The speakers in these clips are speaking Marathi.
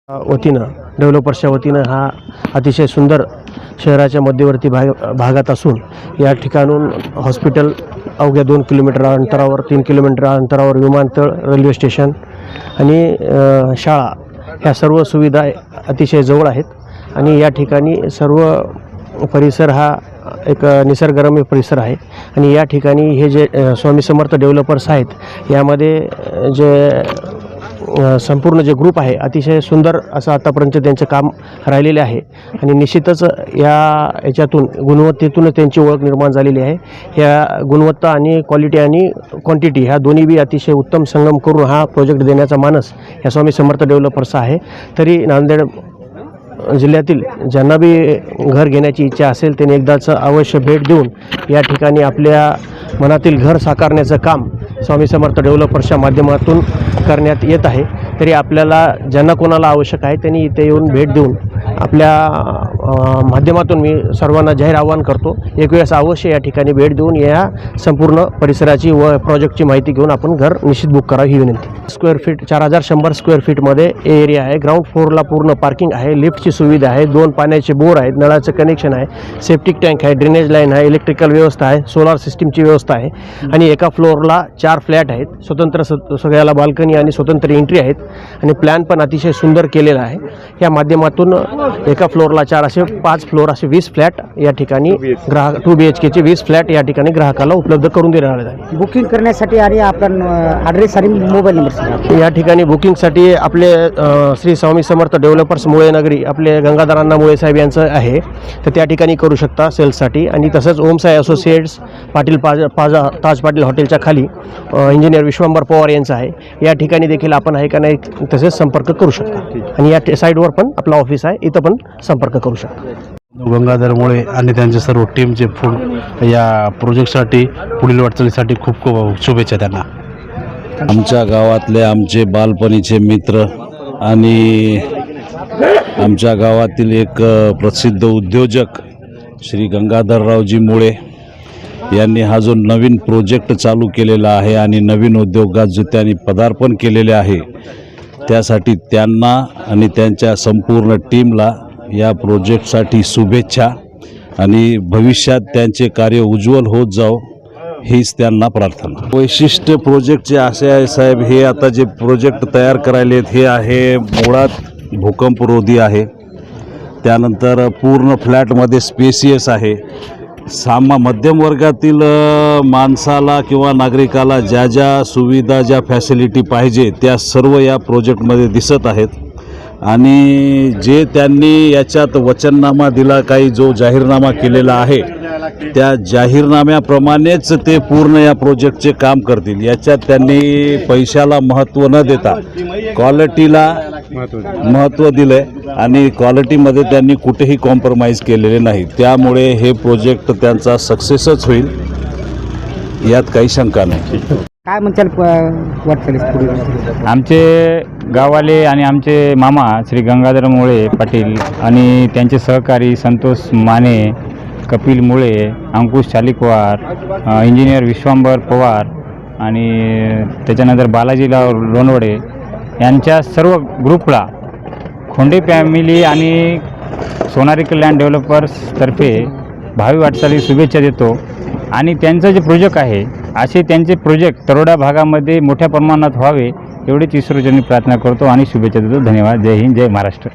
वतीनं डेव्हलपर्सच्या वतीनं हा अतिशय सुंदर शहराच्या मध्यवर्ती भागात असून या ठिकाणून हॉस्पिटल अवघ्या 2 किलोमीटर अंतरावर 3 किलोमीटर अंतरावर विमानतळ, रेल्वे स्टेशन आणि शाळा ह्या सर्व सुविधा अतिशय जवळ आहेत आणि या ठिकाणी सर्व परिसर हा एक निसर्गरम्य परिसर आहे आणि या ठिकाणी हे जे स्वामी समर्थ डेव्हलपर्स आहेत यामध्ये जे संपूर्ण जे ग्रुप आहे अतिशय सुंदर असं आतापर्यंत त्यांचं काम राहिलेले आहे आणि निश्चितच याच्यातून गुणवत्तेतून त्यांची ओळख निर्माण झालेली आहे। ह्या गुणवत्ता आणि क्वालिटी आणि क्वांटिटी ह्या दोन्ही बी अतिशय उत्तम संगम करून हा प्रोजेक्ट देण्याचा मानस या स्वामी समर्थ डेव्हलपर्सचा आहे। तरी नांदेड जिल्ह्यातील ज्यांना बी घर घेण्याची इच्छा असेल त्यांनी एकदाच अवश्य भेट देऊन या ठिकाणी आपल्या मनातील घर साकारण्याचं काम स्वामी समर्थ डेव्हलपर्सच्या माध्यमातून करण्यात येत आहे। तरी आपल्याला ज्यांना कोणाला आवश्यक आहे त्यांनी इथे येऊन भेट देऊन आपल्या माध्यमातून मी सर्वांना जाहीर आवाहन करतो एक वेळेस अवश्य या ठिकाणी भेट देऊन या संपूर्ण परिसराची व प्रोजेक्टची माहिती घेऊन आपण घर निश्चित बुक करावी ही विनंती। स्क्वेअर फीट 4100 स्क्वेअर फीटमध्ये एरिया आहे। ग्राउंड फ्लोअरला पूर्ण पार्किंग आहे, लिफ्टची सुविधा आहे, 2 पाण्याचे बोर आहेत, नळाचं कनेक्शन आहे, सेप्टिक टँक आहे, ड्रेनेज लाईन आहे, इलेक्ट्रिकल व्यवस्था आहे, सोलार सिस्टीमची व्यवस्था आहे आणि एका फ्लोअरला 4 फ्लॅट आहेत, स्वतंत्र सगळ्याला बाल्कनी आणि स्वतंत्र एंट्री आहेत आणि प्लॅन पण अतिशय सुंदर केलेला आहे। या माध्यमातून एका फ्लोअरला 4 असे 5 फ्लोअर असे 20 फ्लॅट या ठिकाणी ग्राहक 2 BHKचे 20 फ्लॅट या ठिकाणी ग्राहकाला उपलब्ध करून देण्यात आहे। बुकिंग करण्यासाठी आणि आपण ॲड्रेस आणि मोबाईल नंबर या ठिकाणी बुकिंगसाठी आपले श्री स्वामी समर्थ डेव्हलपर्स मुळे नगरी आपले गंगाधरांना मुळे साहेब यांचं आहे तर त्या ठिकाणी करू शकता सेल्ससाठी आणि तसंच ओम साई असोसिएट्स पाटील ताज पाटील हॉटेलच्या खाली इंजिनियर विश्वंभर पवार यांचं आहे। या ठिकाणी देखील आपण आहे का नाही तसेच संपर्क करू शकता आणि या साईडवर पण आपला ऑफिस आहे, इथं पण संपर्क करू शकता। गंगाधर मुळे आणि त्यांचे सर्व टीमचे या प्रोजेक्टसाठी पुढील वाटचालीसाठी खूप खूप शुभेच्छा त्यांना। आमच्या गावातले आमचे बालपणीचे मित्र आणि आमच्या गावातील एक प्रसिद्ध उद्योजक श्री गंगाधररावजी मुळे यांनी हा जो नवीन प्रोजेक्ट चालू केलेला आहे आणि नवीन उद्योगात जो त्यांनी पदार्पण केलेले आहे त्यासाठी त्यांना आणि त्यांच्या संपूर्ण टीमला या प्रोजेक्टसाठी शुभेच्छा आणि भविष्यात त्यांचे कार्य उज्ज्वल होत जाओ हीच त्यांना प्रार्थना। वैशिष्ट्य प्रोजेक्टचे असे आहे साहेब, हे आता जे प्रोजेक्ट तयार करायलेत हे आहे मुळात भूकंपरोधी आहे, त्यानंतर पूर्ण फ्लॅटमध्ये स्पेसियस आहे, मध्यम वर्गातील माणसाला किंवा नागरिकाला ज्या ज्या सुविधा ज्या फॅसिलिटी पाहिजे त्या सर्व या प्रोजेक्टमध्ये दिसत आहेत आणि जे त्यांनी याच्यात वचननामा दिला, काही जो जाहीरनामा केलेला आहे त्या जाहीरनाम्याप्रमाणेच ते पूर्ण या प्रोजेक्टचे काम करतील। याच्यात त्यांनी पैशाला महत्त्व न देता क्वालिटीला महत्त्व दिले आणि क्वालिटीमध्ये त्यांनी कुठेही कॉम्प्रोमाइज केलेले नाही, त्यामुळे हे प्रोजेक्ट त्यांचा सक्सेसच होईल यात काही शंका नाही। काय म्हणताल वाटचालीस पुढे? आमचे गाववाले आणि आमचे मामा श्री गंगाधर मुळे पाटील आणि त्यांचे सहकारी संतोष माने, कपिल मुळे, अंकुश चालिकवार, इंजिनियर विश्वंभर पवार आणि त्याच्यानंतर बालाजीराव लोणवडे यांच्या सर्व ग्रुपला खोंडे फॅमिली आणि सोनारी कल्याण डेव्हलपर्सतर्फे भावी वाटचाली शुभेच्छा देतो आणि त्यांचं जे प्रोजेक्ट आहे असे त्यांचे प्रोजेक्ट तरोडा भागामध्ये मोठ्या प्रमाणात व्हावे एवढीच ईश्वरचरणी प्रार्थना करतो आणि शुभेच्छा देतो। धन्यवाद। जय हिंद, जय महाराष्ट्र।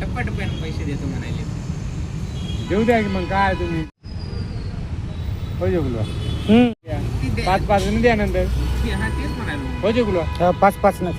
टप्प्याटप्प्याने पैसे देतो म्हणाले। देऊ द्या की मग काय तुम्ही हो जेवलो 5-5 द्या नंतर हो जेवलो 5-5 न